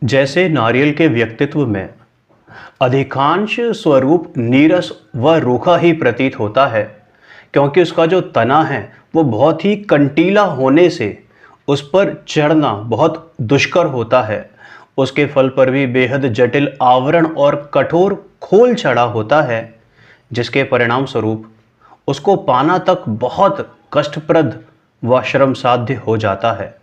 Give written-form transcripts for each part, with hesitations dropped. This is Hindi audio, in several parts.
जैसे नारियल के व्यक्तित्व में अधिकांश स्वरूप नीरस व रूखा ही प्रतीत होता है, क्योंकि उसका जो तना है वो बहुत ही कंटीला होने से उस पर चढ़ना बहुत दुष्कर होता है। उसके फल पर भी बेहद जटिल आवरण और कठोर खोल चढ़ा होता है, जिसके परिणाम स्वरूप उसको पाना तक बहुत कष्टप्रद व श्रम साध्य हो जाता है।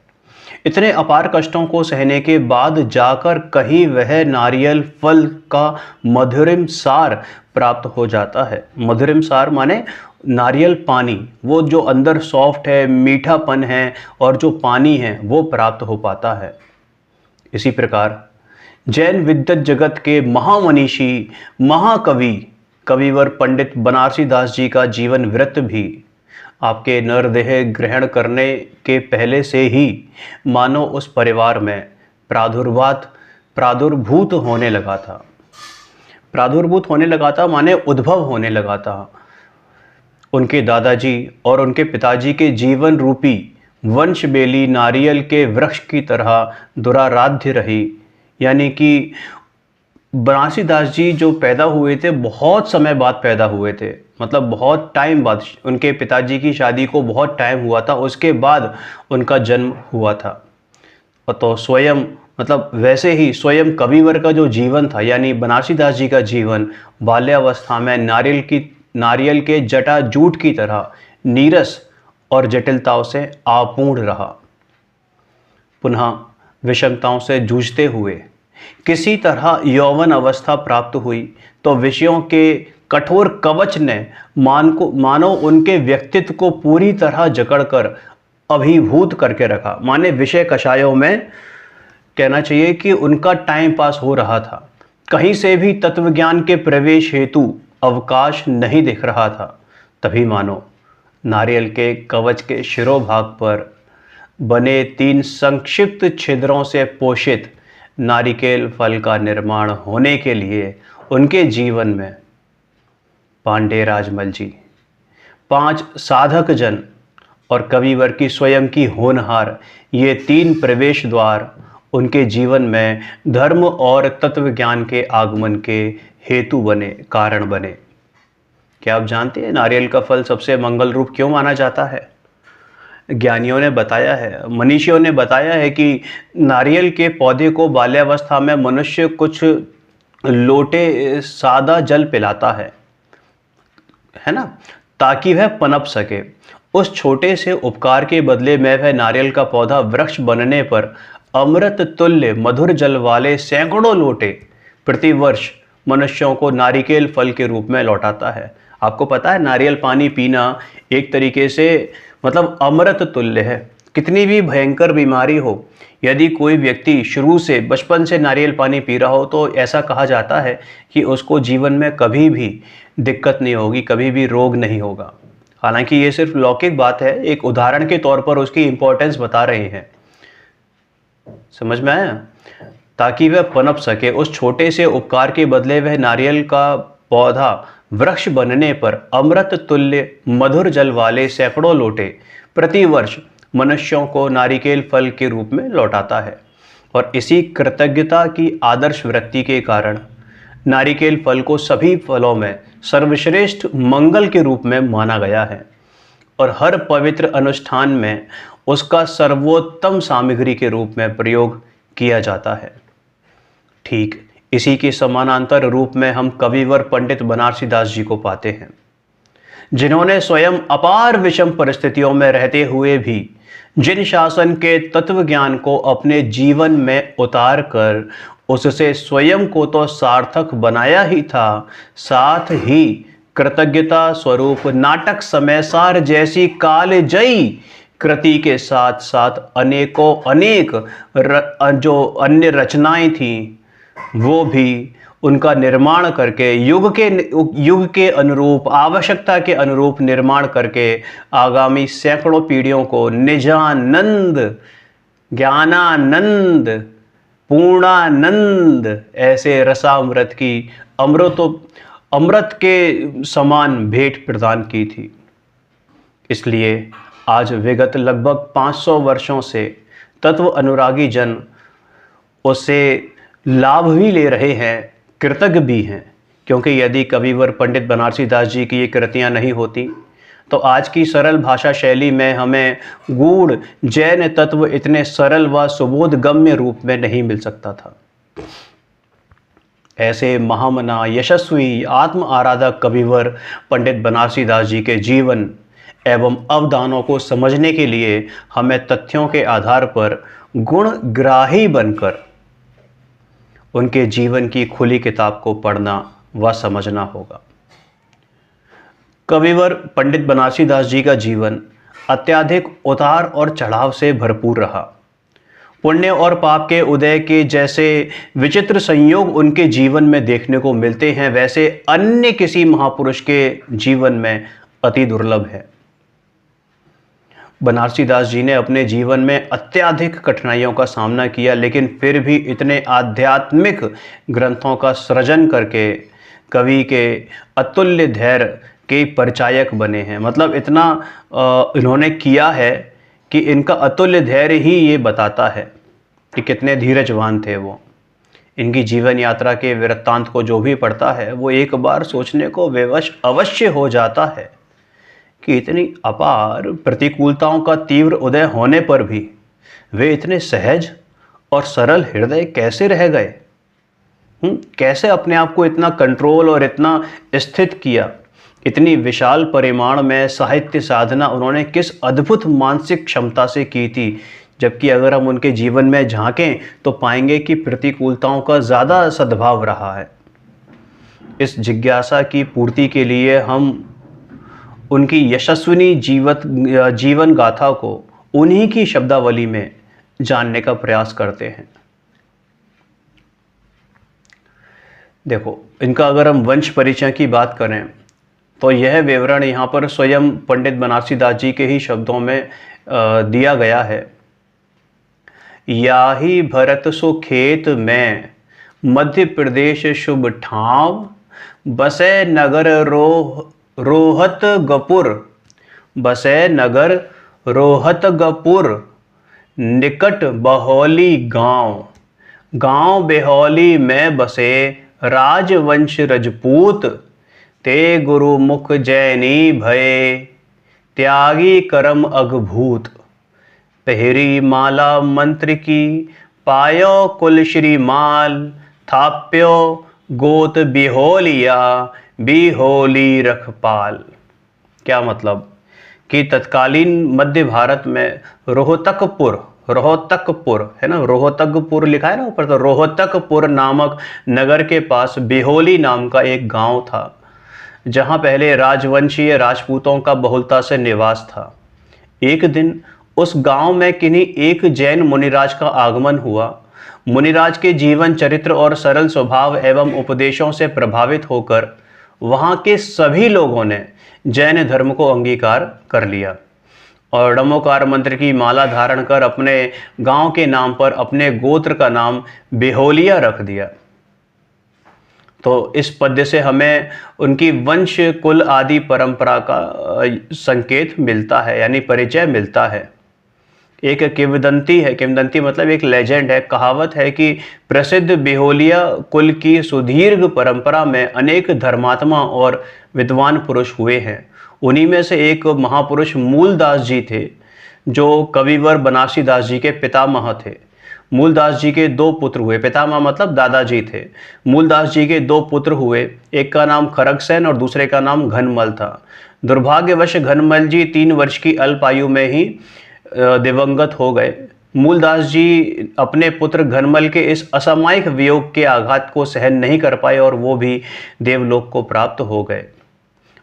इतने अपार कष्टों को सहने के बाद जाकर कहीं वह नारियल फल का मधुरिम सार प्राप्त हो जाता है। मधुरिम सार माने नारियल पानी, वो जो अंदर सॉफ्ट है, मीठापन है और जो पानी है वो प्राप्त हो पाता है। इसी प्रकार जैन विद्वत जगत के महामनीषी, महाकवि, कविवर पंडित बनारसी दास जी का जीवन वृत्त भी आपके नरदेह ग्रहण करने के पहले से ही मानो उस परिवार में प्रादुर्भूत होने लगा था। प्रादुर्भूत होने लगा था माने उद्भव होने लगा था। उनके दादाजी और उनके पिताजी के जीवन रूपी वंश बेली नारियल के वृक्ष की तरह दुराराध्य रही। यानी कि बनारसी दास जी जो पैदा हुए थे बहुत समय बाद पैदा हुए थे, मतलब बहुत टाइम बाद। उनके पिताजी की शादी को बहुत टाइम हुआ था, उसके बाद उनका जन्म हुआ था। तो स्वयं मतलब वैसे ही स्वयं कविवर का जो जीवन था, यानी बनारसी दास जी का जीवन बाल्यावस्था में नारियल के जटा जूट की तरह नीरस और जटिलताओं से आपूर्ण रहा। पुनः विषमताओं से जूझते हुए किसी तरह यौवन अवस्था प्राप्त हुई तो विषयों के कठोर कवच ने मानो उनके व्यक्तित्व को पूरी तरह जकड़कर अभिभूत करके रखा। माने विषय कषायों में कहना चाहिए कि उनका टाइम पास हो रहा था, कहीं से भी तत्वज्ञान के प्रवेश हेतु अवकाश नहीं दिख रहा था। तभी मानो नारियल के कवच के शिरोभाग पर बने 3 संक्षिप्त छिद्रों से पोषित नारिकेल फल का निर्माण होने के लिए उनके जीवन में पांडे राजमल जी, 5 साधक जन और कविवर की स्वयं की होनहार, ये 3 प्रवेश द्वार उनके जीवन में धर्म और तत्व ज्ञान के आगमन के हेतु बने, कारण बने। क्या आप जानते हैं नारियल का फल सबसे मंगल रूप क्यों माना जाता है? ज्ञानियों ने बताया है, मनीषियों ने बताया है कि नारियल के पौधे को बाल्यावस्था में मनुष्य कुछ लोटे सादा जल पिलाता है ना, ताकि वह पनप सके। उस छोटे से उपकार के बदले में वह नारियल का पौधा वृक्ष बनने पर अमृत तुल्य मधुर जल वाले सैकड़ों लोटे प्रतिवर्ष मनुष्यों को नारिकेल फल के रूप में लौटाता है। आपको पता है नारियल पानी पीना एक तरीके से मतलब अमृत तुल्य है। कितनी भी भयंकर बीमारी हो, यदि कोई व्यक्ति शुरू से बचपन से नारियल पानी पी रहा हो तो ऐसा कहा जाता है कि उसको जीवन में कभी भी दिक्कत नहीं होगी, कभी भी रोग नहीं होगा। हालांकि ये सिर्फ लौकिक बात है, एक उदाहरण के तौर पर उसकी इंपॉर्टेंस बता रहे हैं। समझ में आया? ताकि वह पनप सके। उस छोटे से उपकार के बदले वह नारियल का पौधा वृक्ष बनने पर अमृत तुल्य मधुर जल वाले सैकड़ों लोटे प्रतिवर्ष मनुष्यों को नारिकेल फल के रूप में लौटाता है। और इसी कृतज्ञता की आदर्श वृत्ति के कारण नारिकेल फल को सभी फलों में सर्वश्रेष्ठ मंगल के रूप में माना गया है और हर पवित्र अनुष्ठान में उसका सर्वोत्तम सामग्री के रूप में प्रयोग किया जाता है। ठीक इसी के समानांतर रूप में हम कविवर पंडित बनारसी दास जी को पाते हैं, जिन्होंने स्वयं अपार विषम परिस्थितियों में रहते हुए भी जिन शासन के तत्व ज्ञान को अपने जीवन में उतार कर उससे स्वयं को तो सार्थक बनाया ही था, साथ ही कृतज्ञता स्वरूप नाटक समय सार जैसी कालजयी कृति के साथ साथ अनेकों अनेक जो अन्य रचनाएं थीं वो भी उनका निर्माण करके युग के अनुरूप, आवश्यकता के अनुरूप निर्माण करके आगामी सैकड़ों पीढ़ियों को निजानंद, ज्ञानानंद, पूर्णानंद ऐसे रसामृत की अमृत के समान भेंट प्रदान की थी। इसलिए आज विगत लगभग 500 वर्षों से तत्व अनुरागी जन उससे लाभ भी ले रहे हैं, कृतज्ञ भी हैं। क्योंकि यदि कविवर पंडित बनारसी दास जी की ये कृतियाँ नहीं होती तो आज की सरल भाषा शैली में हमें गूढ़ जैन तत्व इतने सरल व सुबोध गम्य रूप में नहीं मिल सकता था। ऐसे महामना यशस्वी आत्म आराधक कविवर पंडित बनारसी दास जी के जीवन एवं अवदानों को समझने के लिए हमें तथ्यों के आधार पर गुणग्राही बनकर उनके जीवन की खुली किताब को पढ़ना व समझना होगा। कविवर पंडित बनारसी दास जी का जीवन अत्यधिक उतार और चढ़ाव से भरपूर रहा। पुण्य और पाप के उदय के जैसे विचित्र संयोग उनके जीवन में देखने को मिलते हैं, वैसे अन्य किसी महापुरुष के जीवन में अति दुर्लभ है। बनारसी दास जी ने अपने जीवन में अत्यधिक कठिनाइयों का सामना किया, लेकिन फिर भी इतने आध्यात्मिक ग्रंथों का सृजन करके कवि के अतुल्य धैर्य के परिचायक बने हैं। मतलब इतना इन्होंने किया है कि इनका अतुल्य धैर्य ही ये बताता है कि कितने धीरजवान थे वो। इनकी जीवन यात्रा के वृत्तांत को जो भी पढ़ता है वो एक बार सोचने को विवश अवश्य हो जाता है कि इतनी अपार प्रतिकूलताओं का तीव्र उदय होने पर भी वे इतने सहज और सरल हृदय कैसे रह गए। कैसे अपने आप को इतना कंट्रोल और इतना स्थित किया। इतनी विशाल परिमाण में साहित्य साधना उन्होंने किस अद्भुत मानसिक क्षमता से की थी। जबकि अगर हम उनके जीवन में झांकें तो पाएंगे कि प्रतिकूलताओं का ज़्यादा सद्भाव रहा है। इस जिज्ञासा की पूर्ति के लिए हम उनकी यशस्विनी जीवन गाथा को उन्हीं की शब्दावली में जानने का प्रयास करते हैं। देखो, इनका अगर हम वंश परिचय की बात करें तो यह विवरण यहाँ पर स्वयं पंडित बनारसी दास जी के ही शब्दों में दिया गया है। याही भरत सो खेत में मध्य प्रदेश शुभ ठाव, बसे नगर रोहतगपुर, बसे नगर रोहतगपुर, निकट बहौली गांव, गांव बेहौली में बसे राजवंश रजपूत, ते गुरुमुख जैनी भये, त्यागी करम अघभूत, पहरी माला मंत्र की, पायो कुल श्रीमाल, थाप्यो गोत बिहोलिया, बिहोली रखपाल। क्या मतलब कि तत्कालीन मध्य भारत में रोहतकपुर है ना, रोहतकपुर लिखा है ना ऊपर, तो रोहतकपुर नामक नगर के पास बिहोली नाम का एक गांव था, जहां पहले राजवंशीय राजपूतों का बहुलता से निवास था। एक दिन उस गांव में किन्हीं एक जैन मुनिराज का आगमन हुआ। मुनिराज के जीवन चरित्र और सरल स्वभाव एवं उपदेशों से प्रभावित होकर वहां के सभी लोगों ने जैन धर्म को अंगीकार कर लिया और डमोकार मंत्र की माला धारण कर अपने गांव के नाम पर अपने गोत्र का नाम बिहोलिया रख दिया। तो इस पद्य से हमें उनकी वंश कुल आदि परंपरा का संकेत मिलता है, यानी परिचय मिलता है। एक किंवदंती है, किंवदंती मतलब एक लेजेंड है, कहावत है कि प्रसिद्ध बिहोलिया कुल की सुदीर्घ परंपरा में अनेक धर्मात्मा और विद्वान पुरुष हुए हैं। उन्हीं में से एक महापुरुष मूलदास जी थे, जो कविवर बनारसी दास जी के पितामह थे। मूलदास जी के दो पुत्र हुए, पितामह मतलब दादाजी थे। मूलदास जी के दो पुत्र हुए, एक का नाम खरगसेन और दूसरे का नाम घनमल था। दुर्भाग्यवश घनमल जी 3 वर्ष की अल्प आयु में ही दिवंगत हो गए। मूलदास जी अपने पुत्र घनमल के इस असामयिक वियोग के आघात को सहन नहीं कर पाए और वो भी देवलोक को प्राप्त हो गए।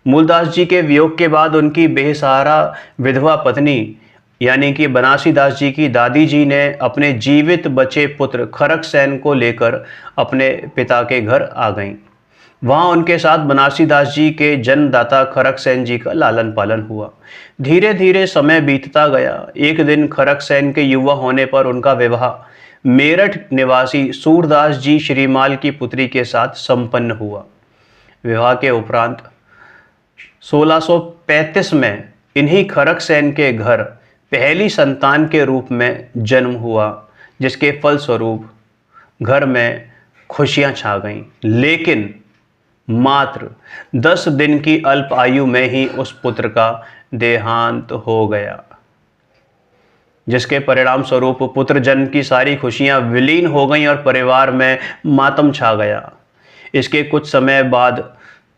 मूलदास जी के वियोग के बाद उनकी बेसहारा विधवा पत्नी यानी कि बनारसी दास जी की दादी जी ने अपने जीवित बचे पुत्र खरगसेन को लेकर अपने पिता के घर आ गईं। वहाँ उनके साथ बनारसी दास जी के जन्मदाता खरगसेन जी का लालन पालन हुआ। धीरे धीरे समय बीतता गया। एक दिन खरगसेन के युवा होने पर उनका विवाह मेरठ निवासी सूरदास जी श्रीमाल की पुत्री के साथ संपन्न हुआ। विवाह के उपरांत 1635 में इन्हीं खरगसेन के घर पहली संतान के रूप में जन्म हुआ, जिसके फलस्वरूप घर में खुशियां छा गईं। लेकिन मात्र 10 दिन की अल्प आयु में ही उस पुत्र का देहांत हो गया, जिसके परिणाम स्वरूप पुत्र जन्म की सारी खुशियां विलीन हो गईं और परिवार में मातम छा गया। इसके कुछ समय बाद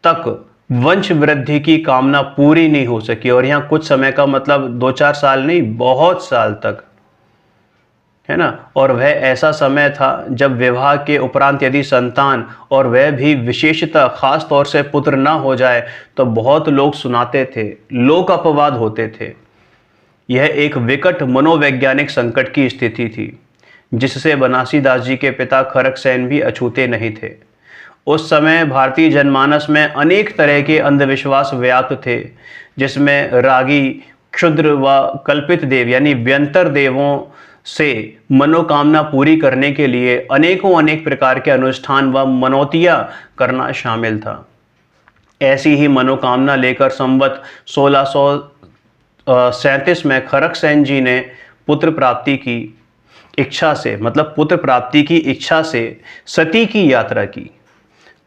तक वंश वृद्धि की कामना पूरी नहीं हो सकी, और यहाँ कुछ समय का मतलब 2-4 साल नहीं, बहुत साल तक, है ना। और वह ऐसा समय था जब विवाह के उपरांत यदि संतान, और वह भी विशेषतः खास तौर से पुत्र ना हो जाए तो बहुत लोग सुनाते थे, लोक अपवाद होते थे। यह एक विकट मनोवैज्ञानिक संकट की स्थिति थी जिससे बनारसीदास जी के पिता खड़गसेन भी अछूते नहीं थे। उस समय भारतीय जनमानस में अनेक तरह के अंधविश्वास व्याप्त थे, जिसमें रागी, क्षुद्र व कल्पित देव यानी व्यंतर देवों से मनोकामना पूरी करने के लिए अनेक प्रकार के अनुष्ठान व मनौतियाँ करना शामिल था। ऐसी ही मनोकामना लेकर संवत 1637 में खड़गसेन जी ने पुत्र प्राप्ति की इच्छा से सती की यात्रा की,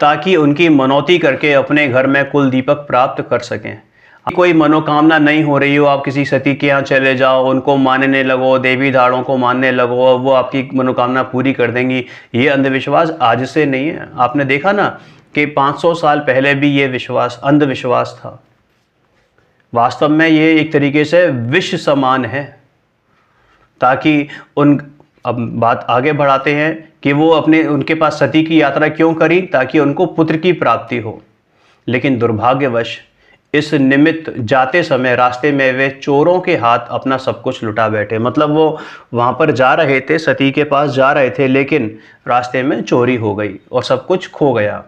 ताकि उनकी मनौती करके अपने घर में कुल दीपक प्राप्त कर सकें। कोई मनोकामना नहीं हो रही हो, आप किसी सती के यहाँ चले जाओ, उनको मानने लगो, देवी दाड़ों को मानने लगो, वो आपकी मनोकामना पूरी कर देंगी। ये अंधविश्वास आज से नहीं है। आपने देखा ना कि 500 साल पहले भी ये विश्वास अंधविश्वास था। वास्तव में ये एक तरीके से विष समान है, ताकि अब बात आगे बढ़ाते हैं कि वो उनके पास सती की यात्रा क्यों करी, ताकि उनको पुत्र की प्राप्ति हो। लेकिन दुर्भाग्यवश इस निमित्त जाते समय रास्ते में वे चोरों के हाथ अपना सब कुछ लुटा बैठे। मतलब वो वहाँ पर जा रहे थे, सती के पास जा रहे थे, लेकिन रास्ते में चोरी हो गई और सब कुछ खो गया।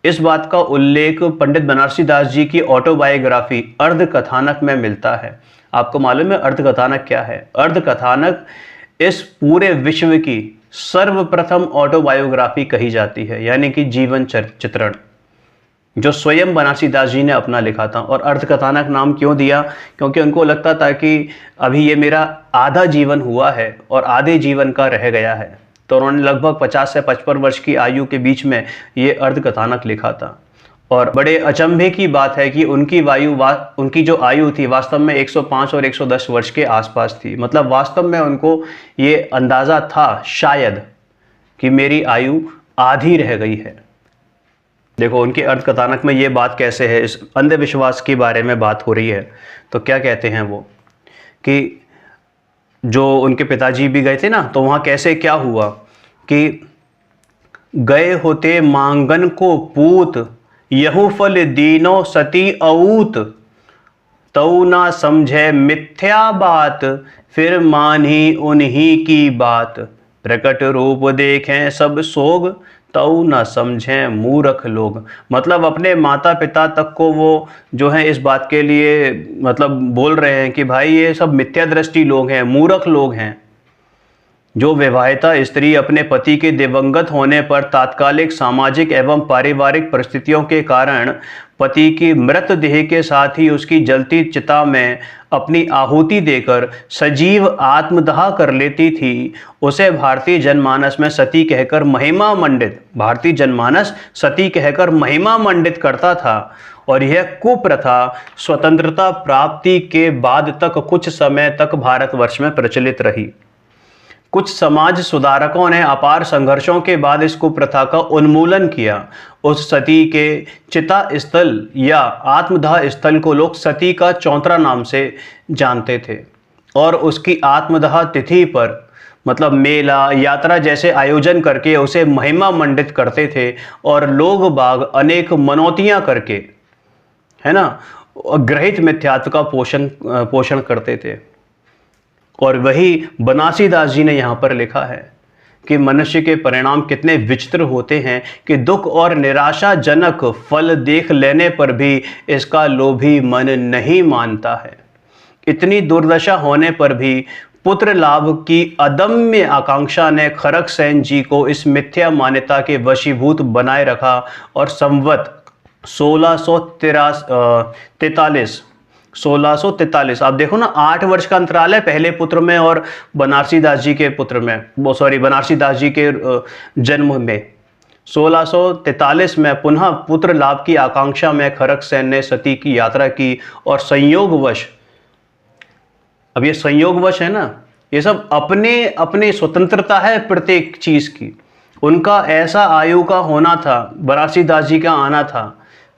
इस बात का उल्लेख पंडित बनारसीदास जी की ऑटोबायोग्राफी अर्धकथानक में मिलता है। आपको मालूम है अर्धकथानक क्या है? अर्धकथानक इस पूरे विश्व की सर्वप्रथम ऑटोबायोग्राफी कही जाती है, यानी कि जीवन चित्रण, जो स्वयं बनारसीदास जी ने अपना लिखा था। और अर्धकथानक नाम क्यों दिया? क्योंकि उनको लगता था कि अभी ये मेरा आधा जीवन हुआ है और आधे जीवन का रह गया है, तो उन्होंने लगभग 50 से 55 वर्ष की आयु के बीच में ये अर्धकथानक लिखा था। और बड़े अचंभे की बात है कि उनकी जो आयु थी वास्तव में 105 और 110 वर्ष के आसपास थी। मतलब वास्तव में उनको ये अंदाज़ा था शायद कि मेरी आयु आधी रह गई है। देखो उनके अर्धकथानक में ये बात कैसे है, इस अंधविश्वास के बारे में बात हो रही है। तो क्या कहते हैं वो कि जो उनके पिताजी भी गए थे ना, तो वहाँ कैसे क्या हुआ कि गए होते मांगन को पूत, यहू फल दीनो सती अऊत, तऊ ना समझे मिथ्या बात, फिर मानी उन्हीं की बात, प्रकट रूप देखें सब सोग, तऊ ना समझें मूर्ख लोग। मतलब अपने माता पिता तक को वो जो है इस बात के लिए मतलब बोल रहे हैं कि भाई ये सब मिथ्या दृष्टि लोग हैं, मूर्ख लोग हैं। जो विवाहिता स्त्री अपने पति के दिवंगत होने पर तात्कालिक सामाजिक एवं पारिवारिक परिस्थितियों के कारण पति की मृतदेह के साथ ही उसकी जलती चिता में अपनी आहुति देकर सजीव आत्मदाह कर लेती थी, उसे भारतीय जनमानस में सती कहकर महिमा मंडित करता था। और यह कुप्रथा स्वतंत्रता प्राप्ति के बाद तक कुछ समय तक भारतवर्ष में प्रचलित रही। कुछ समाज सुधारकों ने अपार संघर्षों के बाद इस कुप्रथा का उन्मूलन किया। उस सती के चिता स्थल या आत्मदाह स्थल को लोग सती का चौतरा नाम से जानते थे, और उसकी आत्मदाह तिथि पर मतलब मेला यात्रा जैसे आयोजन करके उसे महिमा मंडित करते थे। और लोग बाग अनेक मनौतियाँ करके, है ना, ग्रहित मिथ्यात्व का पोषण करते थे। और वही बनारसीदास जी ने यहाँ पर लिखा है कि मनुष्य के परिणाम कितने विचित्र होते हैं कि दुख और निराशाजनक फल देख लेने पर भी इसका लोभी मन नहीं मानता है। इतनी दुर्दशा होने पर भी पुत्र लाभ की अदम्य आकांक्षा ने खड़गसेन जी को इस मिथ्या मान्यता के वशीभूत बनाए रखा। और संवत 1643 1643। आप देखो ना, 8 वर्ष का अंतराल है पहले पुत्र में और बनारसी दास जी के पुत्र में, वो सॉरी बनारसी दास जी के जन्म में। 1643 में पुनः पुत्र लाभ की आकांक्षा में खड़ग सेन ने सती की यात्रा की और संयोगवश, अब ये संयोगवश है ना, ये सब अपने अपने स्वतंत्रता है प्रत्येक चीज की। उनका ऐसा आयु का होना था, बनारसी दास जी का आना था,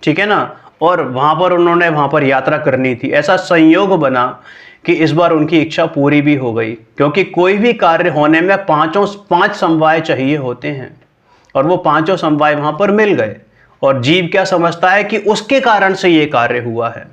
ठीक है ना, और वहां पर उन्होंने वहां पर यात्रा करनी थी। ऐसा संयोग बना कि इस बार उनकी इच्छा पूरी भी हो गई, क्योंकि कोई भी कार्य होने में पांच समवाय चाहिए होते हैं, और वो पांचों समवाय वहां पर मिल गए। और जीव क्या समझता है कि उसके कारण से ये कार्य हुआ है।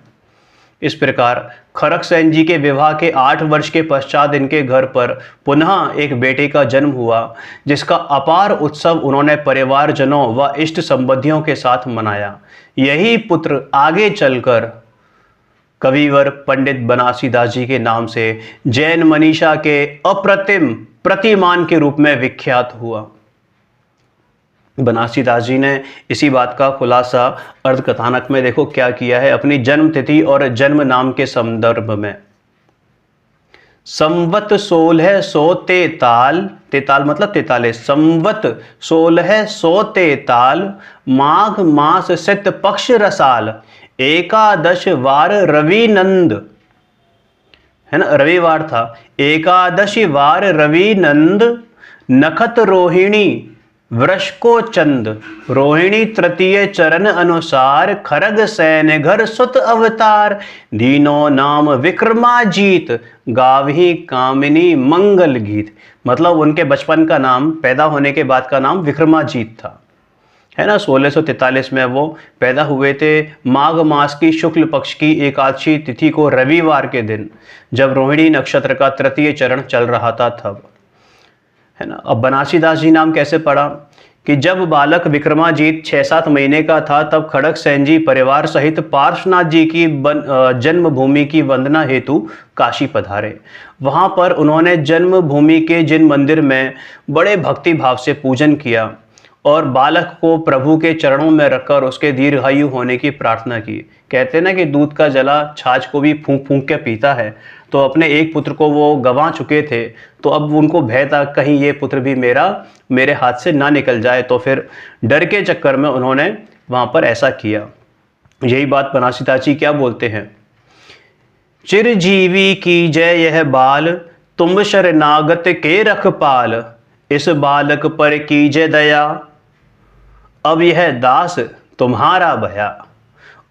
इस प्रकार खड़ग सेन जी के विवाह के 8 वर्ष के पश्चात इनके घर पर पुनः एक बेटे का जन्म हुआ, जिसका अपार उत्सव उन्होंने परिवारजनों व इष्ट संबंधियों के साथ मनाया। यही पुत्र आगे चलकर कविवर पंडित बनारसी दास जी के नाम से जैन मनीषा के अप्रतिम प्रतिमान के रूप में विख्यात हुआ। बनारसी दास जी ने इसी बात का खुलासा अर्ध कथानक में देखो क्या किया है, अपनी जन्म तिथि और जन्म नाम के संदर्भ में। संवत 1643, तेताल मतलब 43, संवत 1643 माघ मास सित पक्ष रसाल, एकादश वार रविनंद, है ना, रविवार था, एकादशी वार रविनंद, नखत रोहिणी वृषको चंद, रोहिणी तृतीय चरण अनुसार खड़ग सेन घर सुत अवतार, दीनो नाम विक्रमाजीत, गावही कामिनी मंगल गीत। मतलब उनके बचपन का नाम, पैदा होने के बाद का नाम विक्रमाजीत था, है ना। 1643 में वो पैदा हुए थे, माघ मास की शुक्ल पक्ष की एकादशी तिथि को, रविवार के दिन, जब रोहिणी नक्षत्र का तृतीय चरण चल रहा था तब, है ना। अब बनारसी दास जी नाम कैसे पड़ा कि जब बालक विक्रमाजीत 6-7 महीने का था, तब खड़ग सेन जी परिवार सहित पार्श्वनाथ जी की जन्मभूमि की वंदना हेतु काशी पधारे। वहां पर उन्होंने जन्मभूमि के जिन मंदिर में बड़े भक्ति भाव से पूजन किया और बालक को प्रभु के चरणों में रखकर उसके दीर्घायु होने की प्रार्थना की। कहते हैं ना कि दूध का जला छाछ को भी फूंक फूंक के पीता है, तो अपने एक पुत्र को वो गंवा चुके थे, तो अब उनको भय था कहीं ये पुत्र भी मेरे हाथ से ना निकल जाए, तो फिर डर के चक्कर में उन्होंने वहां पर ऐसा किया। यही बात बनारसी दास जी क्या बोलते हैं, चिरजीवी की जय यह बाल, तुम शरणागत के रखपाल, इस बालक पर कीजय दया, अब यह दास तुम्हारा भया।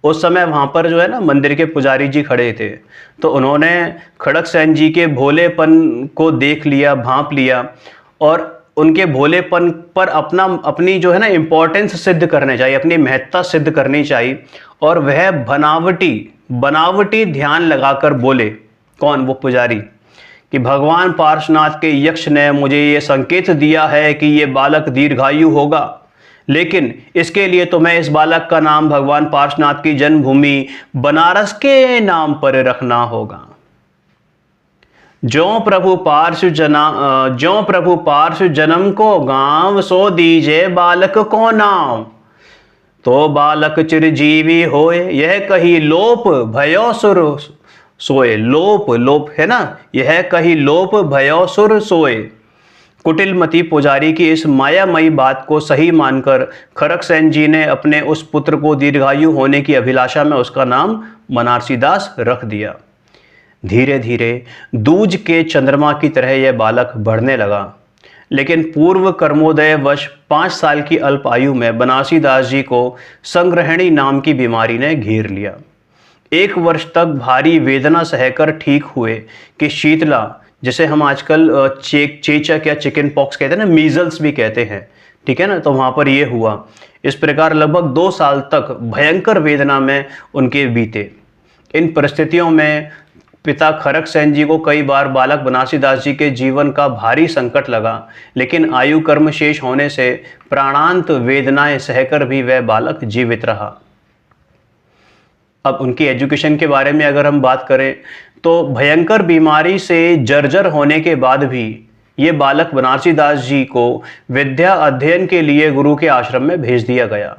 उस समय वहां पर जो है ना मंदिर के पुजारी जी खड़े थे, तो उन्होंने खड़ग सेन जी के भोलेपन को देख लिया, भांप लिया, और उनके भोलेपन पर अपनी जो है ना इंपॉर्टेंस सिद्ध करने चाहिए, अपनी महत्ता सिद्ध करनी चाहिए, और वह बनावटी ध्यान लगाकर बोले, कौन, वो पुजारी, कि भगवान पार्श्वनाथ के यक्ष ने मुझे ये संकेत दिया है कि ये बालक दीर्घायु होगा, लेकिन इसके लिए तो मैं इस बालक का नाम भगवान पार्श्वनाथ की जन्मभूमि बनारस के नाम पर रखना होगा। जो प्रभु पार्श्व जन्म को गांव, सो दीजे बालक को नाम, तो बालक चिरजीवी होए, यह कही लोप भयो सुर सोए। लोप है ना, यह कही लोप भयो सुर सोए। कुटिलमती पुजारी की इस मायामयी बात को सही मानकर खड़ग सेन जी ने अपने उस पुत्र को दीर्घायु होने की अभिलाषा में उसका नाम बनारसी दास रख दिया। धीरे धीरे दूज के चंद्रमा की तरह यह बालक बढ़ने लगा, लेकिन पूर्व कर्मोदय वश 5 साल की अल्प आयु में बनारसी दास जी को संग्रहणी नाम की बीमारी ने घेर लिया। 1 वर्ष तक भारी वेदना सहकर ठीक हुए कि शीतला, जिसे हम आजकल चेचक या चिकन पॉक्स कहते हैं ना, मीजल्स भी कहते हैं, ठीक है ना, तो वहां पर ये हुआ। इस प्रकार लगभग 2 साल तक भयंकर वेदना में उनके बीते। इन परिस्थितियों में पिता खड़ग सेन जी को कई बार बालक बनारसी दास जी के जीवन का भारी संकट लगा, लेकिन आयु कर्म शेष होने से प्राणांत वेदनाएं सहकर भी वह बालक जीवित रहा। अब उनकी एजुकेशन के बारे में अगर हम बात करें, तो भयंकर बीमारी से जर्जर होने के बाद भी ये बालक बनारसी दास जी को विद्या अध्ययन के लिए गुरु के आश्रम में भेज दिया गया।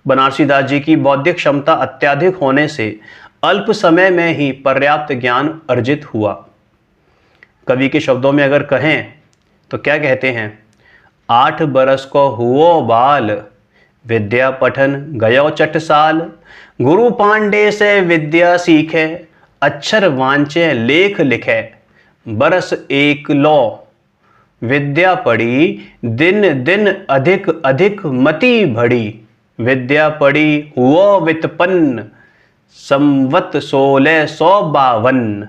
बनारसी दास जी की बौद्धिक क्षमता अत्याधिक होने से अल्प समय में ही पर्याप्त ज्ञान अर्जित हुआ। कवि के शब्दों में अगर कहें तो क्या कहते हैं, 8 बरस को हुओ बाल, विद्या पठन गयो चट साल, गुरु पांडे से विद्या सीखे, अक्षर वांचे लेख लिखे, बरस एक लो, विद्या पढ़ी दिन दिन अधिक अधिक मति बढ़ी, विद्या पढ़ी हुओ वित्पन्न, संवत 1652।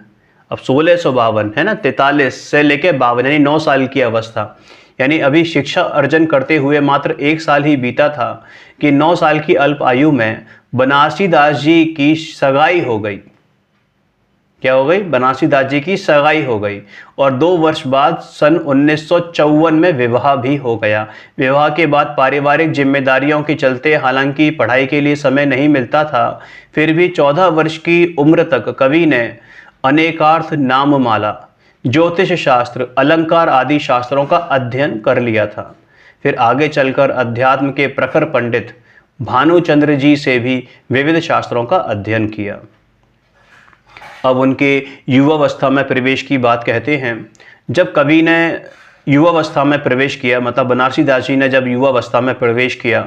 अब 1652 है ना, 43 से लेके 52 यानी 9 साल की अवस्था, यानी अभी शिक्षा अर्जन करते हुए मात्र 1 साल ही बीता था कि 9 साल की अल्प आयु में बनारसी दास जी की सगाई हो गई। क्या हो गई? बनारसी दास जी की सगाई हो गई और 2 वर्ष बाद सन 1954 में विवाह भी हो गया। विवाह के बाद पारिवारिक जिम्मेदारियों के चलते हालांकि पढ़ाई के लिए समय नहीं मिलता था, फिर भी 14 वर्ष की उम्र तक कवि ने अनेकार्थ नाममाला, ज्योतिष शास्त्र, अलंकार आदि शास्त्रों का अध्ययन कर लिया था। फिर आगे चलकर अध्यात्म के प्रखर पंडित भानुचंद्र जी से भी विविध शास्त्रों का अध्ययन किया। अब उनके युवावस्था में प्रवेश की बात कहते हैं। जब कवि ने युवावस्था में प्रवेश किया, मतलब बनारसी दास जी ने जब युवावस्था में प्रवेश किया,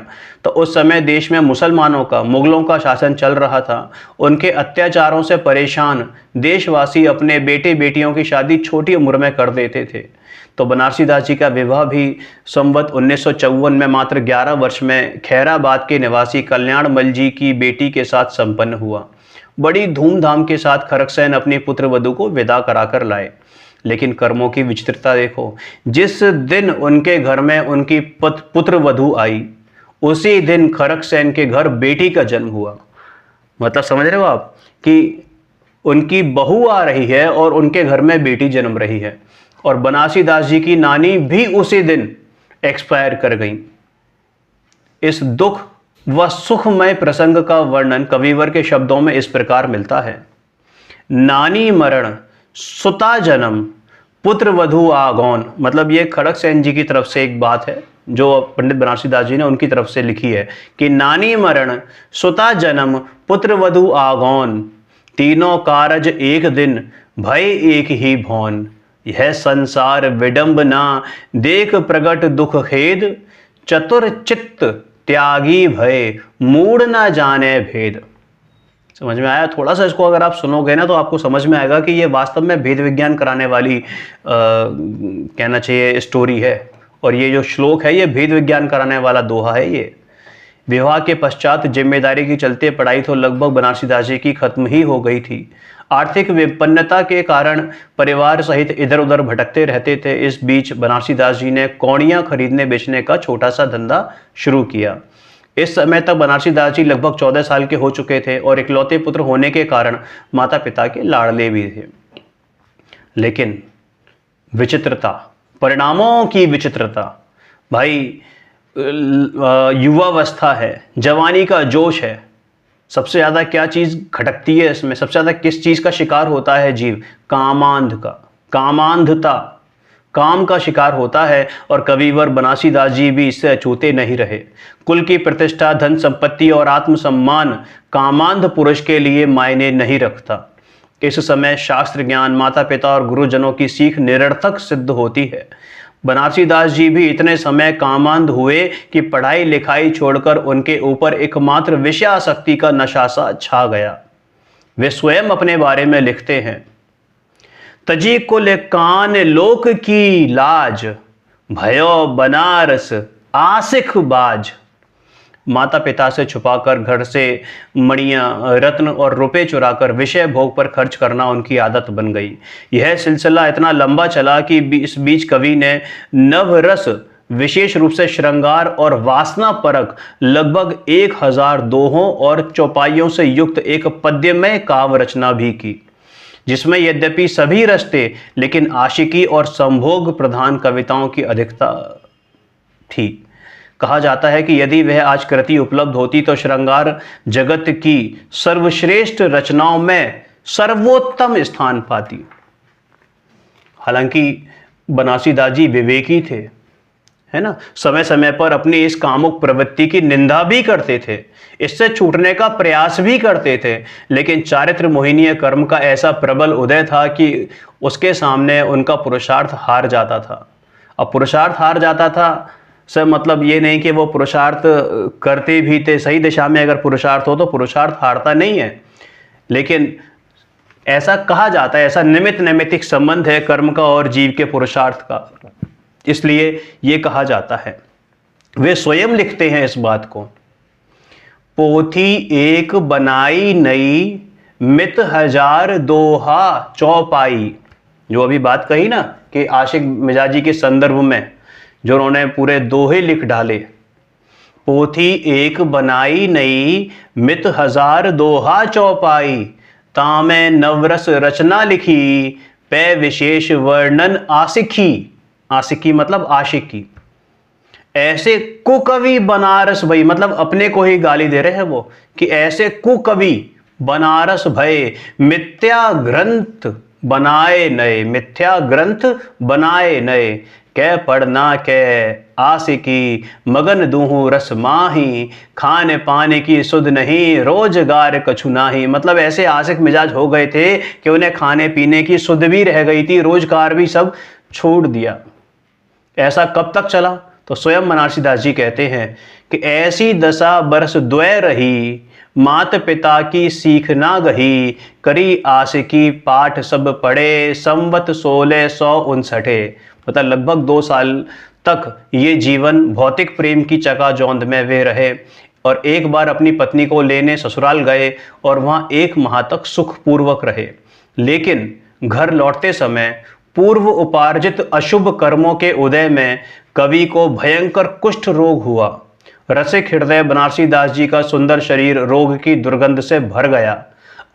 तो उस समय देश में मुसलमानों का, मुगलों का शासन चल रहा था। उनके अत्याचारों से परेशान देशवासी अपने बेटे बेटियों की शादी छोटी उम्र में कर देते थे। तो बनारसी दास जी का विवाह भी संवत 1954 में मात्र 11 वर्ष में खैराबाद के निवासी कल्याणमल जी की बेटी के साथ संपन्न हुआ। बड़ी धूमधाम के साथ खरकसेन अपनी पुत्र वधू को विदा कराकर लाए, लेकिन कर्मों की विचित्रता देखो, जिस दिन उनके घर में उनकी पुत्र वधू आई, उसी दिन खरकसेन के घर बेटी का जन्म हुआ। मतलब समझ रहे हो आप कि उनकी बहू आ रही है और उनके घर में बेटी जन्म रही है, और बनारसी दास जी की नानी भी उसी दिन एक्सपायर कर गई। इस दुख व सुखमय प्रसंग का वर्णन कविवर के शब्दों में इस प्रकार मिलता है। नानी मरण, सुता जन्म, पुत्र वधू आगौन। मतलब ये खड़गसेन जी की तरफ से एक बात है जो पंडित बनारसी दास जी ने उनकी तरफ से लिखी है कि नानी मरण, सुता जन्म, पुत्र वधू आगौन, तीनों कारज एक दिन, भय एक ही भौन। यह संसार विडंबना, देख प्रगट दुख खेद, चतुर चित्त त्यागी भय, मूड ना जाने भेद। समझ में आया? थोड़ा सा इसको अगर आप सुनोगे ना तो आपको समझ में आएगा कि ये वास्तव में भेद विज्ञान कराने वाली कहना चाहिए स्टोरी है, और ये जो श्लोक है ये भेद विज्ञान कराने वाला दोहा है। ये विवाह के पश्चात जिम्मेदारी के चलते पढ़ाई तो लगभग बनारसी दास जी की खत्म ही हो गई थी। आर्थिक विपन्नता के कारण परिवार सहित इधर उधर भटकते रहते थे। इस बीच बनारसी दास जी ने कौड़ियाँ खरीदने बेचने का छोटा सा धंधा शुरू किया। इस समय तक बनारसी दास जी लगभग 14 साल के हो चुके थे और इकलौते पुत्र होने के कारण माता पिता के लाडले भी थे। लेकिन विचित्रता, परिणामों की विचित्रता, भाई युवावस्था है, जवानी का जोश है, सबसे ज़्यादा क्या चीज़ खटकती है इसमें, सबसे ज़्यादा किस चीज़ का शिकार होता है जीव? कामांध का, कामांधता, काम का शिकार होता है। और कविवर बनारसी दास जी भी इससे अछूते नहीं रहे। कुल की प्रतिष्ठा, धन संपत्ति और आत्मसम्मान कामांध पुरुष के लिए मायने नहीं रखता। इस समय शास्त्र ज्ञान, माता पिता और गुरुजनों की सीख निरर्थक सिद्ध होती है। बनारसी दास जी भी इतने समय कामांध हुए कि पढ़ाई लिखाई छोड़कर उनके ऊपर एकमात्र विषयासक्ति का नशा सा छा गया। वे स्वयं अपने बारे में लिखते हैं, तजी कुल कान लोक की लाज, भयो बनारस आसिक बाज। माता पिता से छुपाकर घर से मणियाँ, रत्न और रुपए चुराकर विषय भोग पर खर्च करना उनकी आदत बन गई। यह सिलसिला इतना लंबा चला कि इस बीच कवि ने नवरस, विशेष रूप से श्रृंगार और वासना परक लगभग 1000 दोहों और चौपाइयों से युक्त एक पद्यमय काव्य रचना भी की, जिसमें यद्यपि सभी रस थे लेकिन आशिकी और संभोग प्रधान कविताओं की अधिकता थी। कहा जाता है कि यदि वह आज कृति उपलब्ध होती तो श्रृंगार जगत की सर्वश्रेष्ठ रचनाओं में सर्वोत्तम स्थान पाती। हालांकि बनारसी दास जी विवेकी थे, है ना, समय समय पर अपनी इस कामुक प्रवृत्ति की निंदा भी करते थे, इससे छूटने का प्रयास भी करते थे, लेकिन चारित्र मोहिनीय कर्म का ऐसा प्रबल उदय था कि उसके सामने उनका पुरुषार्थ हार जाता था। अब पुरुषार्थ हार जाता था सर, मतलब ये नहीं कि वो पुरुषार्थ करते भी थे, सही दिशा में अगर पुरुषार्थ हो तो पुरुषार्थ हारता नहीं है, लेकिन ऐसा कहा जाता है, ऐसा निमित्त नैमित्तिक संबंध है कर्म का और जीव के पुरुषार्थ का, इसलिए ये कहा जाता है। वे स्वयं लिखते हैं इस बात को, पोथी एक बनाई नई, मित हजार दोहा चौपाई। जो अभी बात कही ना कि आशिक मिजाजी के संदर्भ में जो उन्होंने पूरे दोहे लिख डाले, पोथी एक बनाई नई, मित हजार दोहा चौपाई, तामे नवरस रचना लिखी, पे विशेष वर्णन आशिकी। आशिकी मतलब आशिकी। ऐसे कुकवि बनारस भई, मतलब अपने को ही गाली दे रहे हैं वो कि ऐसे कुकवि बनारस भय, मिथ्या ग्रंथ बनाए नए, मिथ्या ग्रंथ बनाए नए, कै पढ़ना कै आशिकी, मगन दूहू रस माही, खाने पाने की सुध नहीं, रोजगार कछु नाही। मतलब ऐसे आशिक मिजाज हो गए थे कि उन्हें खाने पीने की सुध भी रह गई थी, रोजगार भी सब छोड़ दिया। ऐसा कब तक चला? तो स्वयं बनारसी दास जी कहते हैं कि ऐसी दशा बरस द्वय रही, मात पिता की सीख ना गही, करी आशिकी पाठ सब पढ़े, संवत 1659। मतलब लगभग 2 साल तक ये जीवन भौतिक प्रेम की चकाचौंध में वे रहे और एक बार अपनी पत्नी को लेने ससुराल गए और वहाँ 1 माह तक सुखपूर्वक रहे, लेकिन घर लौटते समय पूर्व उपार्जित अशुभ कर्मों के उदय में कवि को भयंकर कुष्ठ रोग हुआ। रसिक हृदय बनारसी दास जी का सुंदर शरीर रोग की दुर्गंध से भर गया।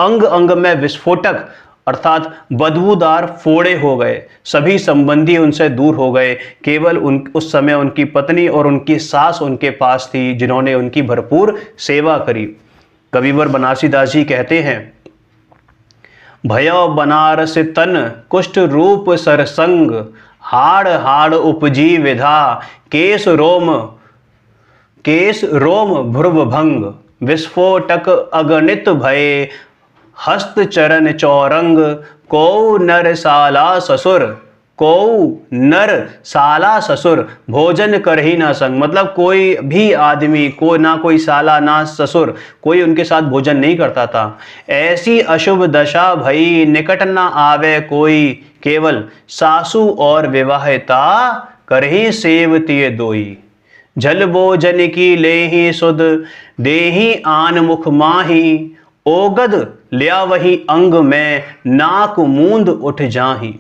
अंग अंग में विस्फोटक अर्थात बदबूदार फोड़े हो गए। सभी संबंधी उनसे दूर हो गए। केवल उस समय उनकी पत्नी और उनकी सास उनके पास थी, जिन्होंने उनकी भरपूर सेवा करी। कविवर बनारसी दास जी कहते हैं, भयो बनारस तन कुष्ठ रूप सरसंग, हाड़ हाड़ उपजी विधा, केस रोम भ्रुव भंग, विस्फोटक अगणित भय, हस्त चरण चौरंग, को नर साला ससुर, को नर साला ससुर, भोजन कर ही ना संग। मतलब कोई भी आदमी, कोई ना कोई साला ना ससुर, कोई उनके साथ भोजन नहीं करता था। ऐसी अशुभ दशा भई, निकट ना आवे कोई, केवल सासू और विवाहिता करही सेवतिये दोई। जल भोजन की लेही सुध, देही आन मुख माही, ओगद लिया वही अंग में, नाक मूंद उठ जाही।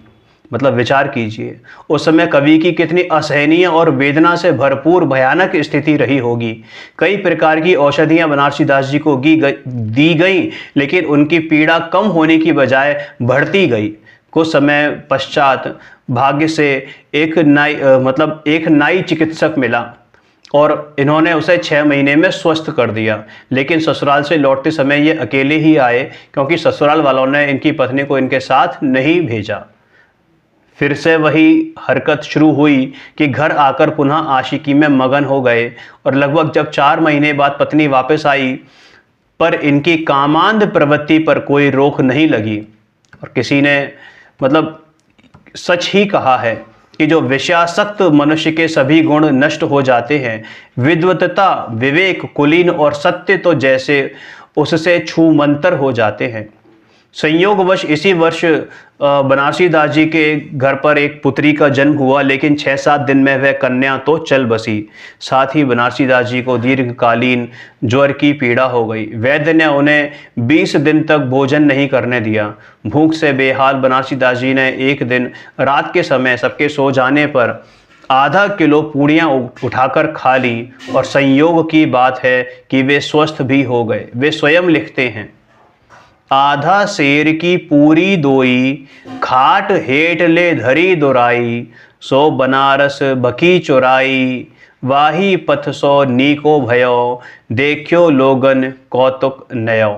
मतलब विचार कीजिए उस समय कवि की कितनी असहनीय और वेदना से भरपूर भयानक स्थिति रही होगी। कई प्रकार की औषधियां बनारसी दास जी को दी गई, लेकिन उनकी पीड़ा कम होने की बजाय बढ़ती गई। कुछ समय पश्चात भाग्य से एक नाई चिकित्सक मिला और इन्होंने उसे 6 महीने में स्वस्थ कर दिया। लेकिन ससुराल से लौटते समय ये अकेले ही आए, क्योंकि ससुराल वालों ने इनकी पत्नी को इनके साथ नहीं भेजा। फिर से वही हरकत शुरू हुई कि घर आकर पुनः आशिकी में मगन हो गए और लगभग जब 4 महीने बाद पत्नी वापस आई, पर इनकी कामांध प्रवृत्ति पर कोई रोक नहीं लगी। और किसी ने मतलब सच ही कहा है कि जो विषयासक्त मनुष्य के सभी गुण नष्ट हो जाते हैं, विद्वत्ता, विवेक, कुलीन और सत्य तो जैसे उससे छूमंतर हो जाते हैं। संयोगवश इसी वर्ष बनारसी दास जी के घर पर एक पुत्री का जन्म हुआ, लेकिन 6-7 दिन में वह कन्या तो चल बसी। साथ ही बनारसी दास जी को दीर्घकालीन ज्वर की पीड़ा हो गई। वैद्य ने उन्हें 20 दिन तक भोजन नहीं करने दिया। भूख से बेहाल बनारसी दास जी ने एक दिन रात के समय सबके सो जाने पर आधा किलो पूड़ियाँ उठाकर खा ली और संयोग की बात है कि वे स्वस्थ भी हो गए। वे स्वयं लिखते हैं, आधा शेर की पूरी दोई, खाट हेठ ले धरी दुराई, सो बनारस बकी चुराई, वाही पथ सो नीको भयो, देखियो लोगन कौतुक नयो।